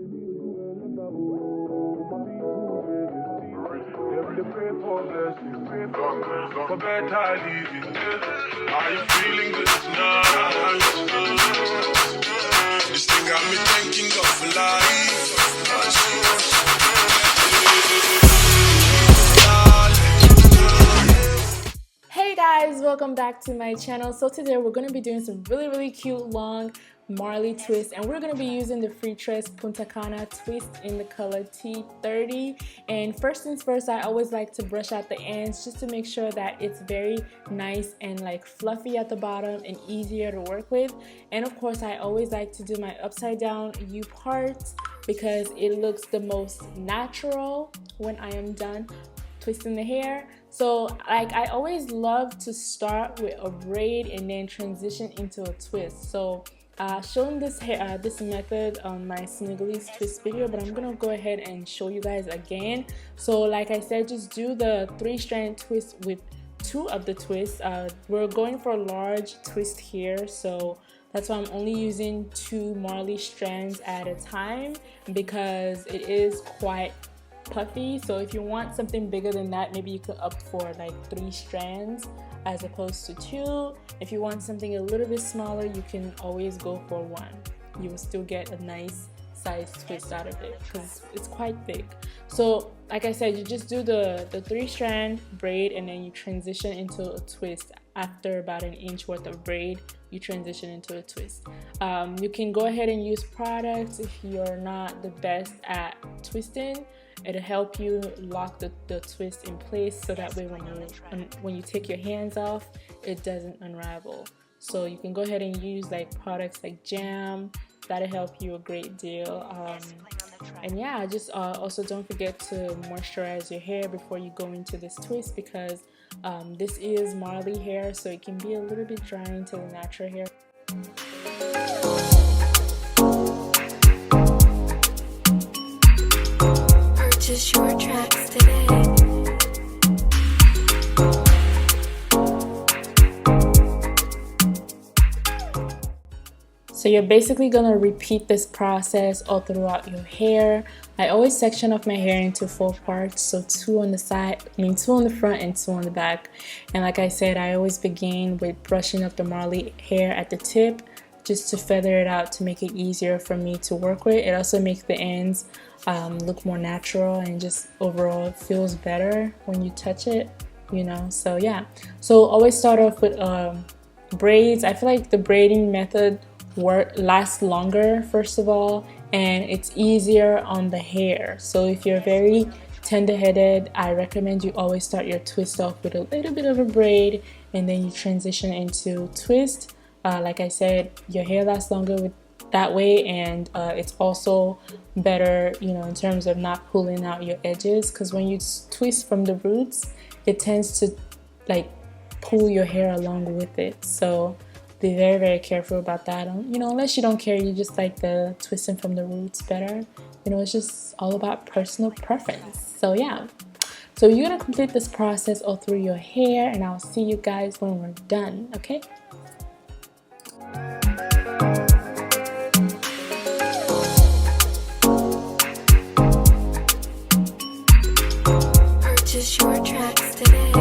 For better living, are you feeling good tonight? This thing got me thinking of life. Hey guys, welcome back to my channel. So today we're going to be doing some really cute long Marley twist, and we're going to be using the free tres Punta Cana twist in the color T30. And first things first, I always like to brush out the ends just to make sure that it's very nice and like fluffy at the bottom and easier to work with. And of course, I always like to do my upside down U parts because it looks the most natural when I am done twisting the hair. So like I always love to start with a braid and then transition into a twist. So showing this method on my Sniggly's twist video, but I'm gonna go ahead and show you guys again. So like I said, just do the 3-strand twist with 2 of the twists. We're going for a large twist here, so that's why I'm only using 2 Marley strands at a time because it is quite puffy. So if you want something bigger than that, maybe you could opt for like 3 strands as opposed to 2. If you want something a little bit smaller, you can always go for 1. You will still get a nice size twist out of it because it's quite thick. So like I said, you just do the 3-strand braid and then you transition into a twist. After about an inch worth of braid, you transition into a twist. You can go ahead and use products if you're not the best at twisting. It'll help you lock the twist in place so that way when you take your hands off, it doesn't unravel. So you can go ahead and use like products like jam. That'll help you a great deal. And yeah, just also don't forget to moisturize your hair before you go into this twist because this is Marley hair, so it can be a little bit drying to the natural hair. Purchase your tracks today. So you're basically gonna repeat this process all throughout your hair. I always section off my hair into 4 parts, so 2 on the side, 2 on the front and 2 on the back. And like I said, I always begin with brushing up the Marley hair at the tip just to feather it out to make it easier for me to work with. It also makes the ends look more natural and just overall it feels better when you touch it, you know. So yeah, so always start off with braids. I feel like the braiding method lasts longer first of all, and it's easier on the hair. So if you're very tender-headed, I recommend you always start your twist off with a little bit of a braid and then you transition into twist. Like I said, your hair lasts longer with that way, and it's also better, you know, in terms of not pulling out your edges, because when you twist from the roots, it tends to like pull your hair along with it. So be very careful about that. You know, unless you don't care, you just like the twisting from the roots better. You know, it's just all about personal preference. So yeah, so you're gonna complete this process all through your hair, and I'll see you guys when we're done. Okay. Purchase your tracks today.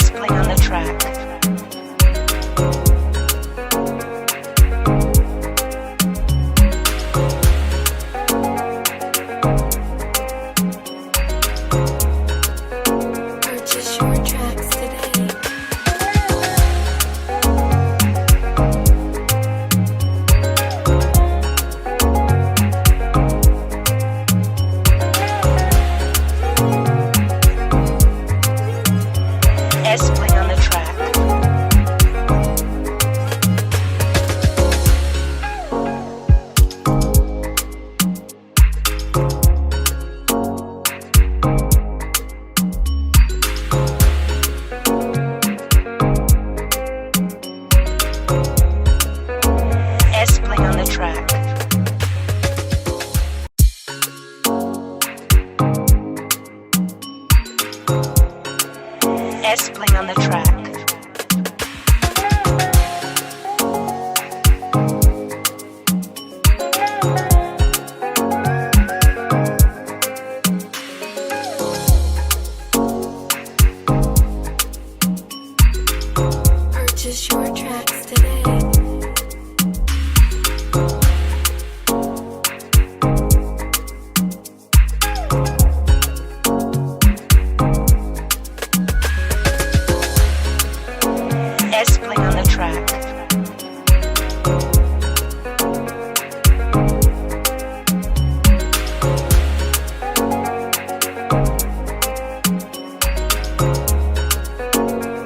Playing on the track. S-Pling on the track. Purchase your tracks today. S-Pling on the track.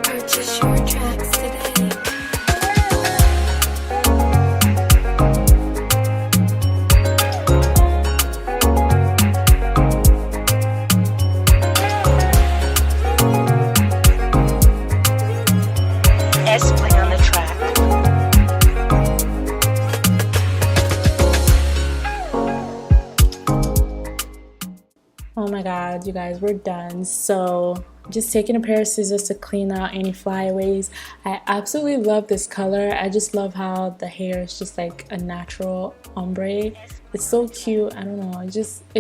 Purchase your tracks today. S-Pling on the track. Oh my god, you guys, we're done. So just taking a pair of scissors to clean out any flyaways. I absolutely love this color. I just love how the hair is just like a natural ombre. It's so cute. I don't know, it's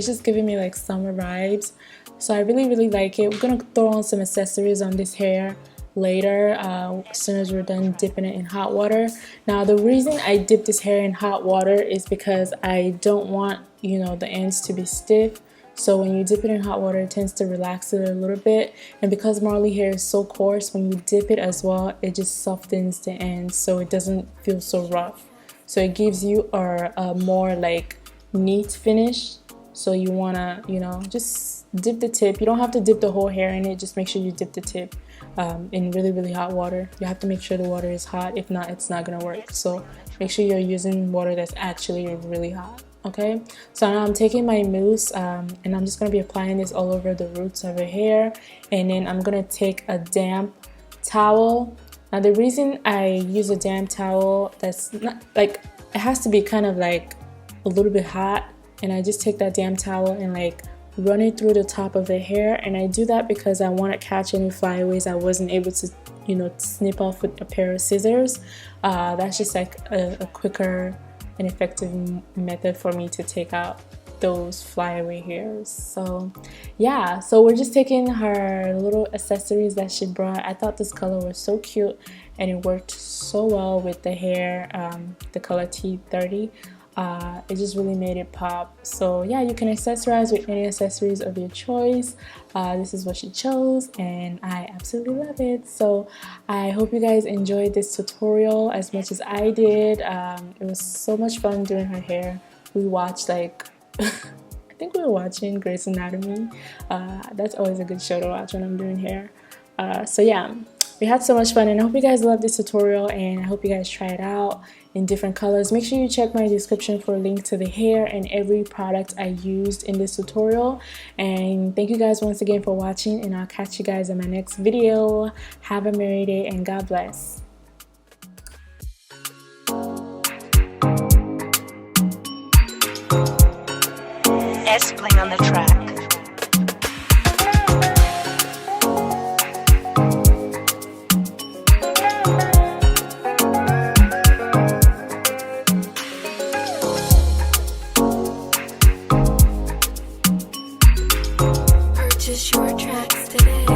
just giving me like summer vibes. So I really like it. We're gonna throw on some accessories on this hair later, as soon as we're done dipping it in hot water. Now the reason I dip this hair in hot water is because I don't want, you know, the ends to be stiff. So when you dip it in hot water, it tends to relax it a little bit. And because Marley hair is so coarse, when you dip it as well, it just softens the ends so it doesn't feel so rough. So it gives you a more like neat finish. So you wanna, you know, just dip the tip. You don't have to dip the whole hair in it. Just make sure you dip the tip in really hot water. You have to make sure the water is hot. If not, it's not gonna work. So make sure you're using water that's actually really hot. Okay, so now I'm taking my mousse and I'm just going to be applying this all over the roots of her hair, and then I'm going to take a damp towel. Now the reason I use a damp towel, that's not like, it has to be kind of like a little bit hot, and I just take that damp towel and like run it through the top of the hair. And I do that because I want to catch any flyaways I wasn't able to, you know, snip off with a pair of scissors. That's just like a quicker an effective method for me to take out those flyaway hairs. So yeah, so we're just taking her little accessories that she brought. I thought this color was so cute and it worked so well with the hair, the color T30. It just really made it pop. So yeah, you can accessorize with any accessories of your choice. This is what she chose and I absolutely love it. So I hope you guys enjoyed this tutorial as much as I did. It was so much fun doing her hair. We watched like I think we were watching Grey's Anatomy. That's always a good show to watch when I'm doing hair. So yeah, we had so much fun and I hope you guys love this tutorial, and I hope you guys try it out in different colors. Make sure you check my description for a link to the hair and every product I used in this tutorial. And thank you guys once again for watching, and I'll catch you guys in my next video. Have a merry day and God bless. S-Pling on the track. Purchase your tracks today.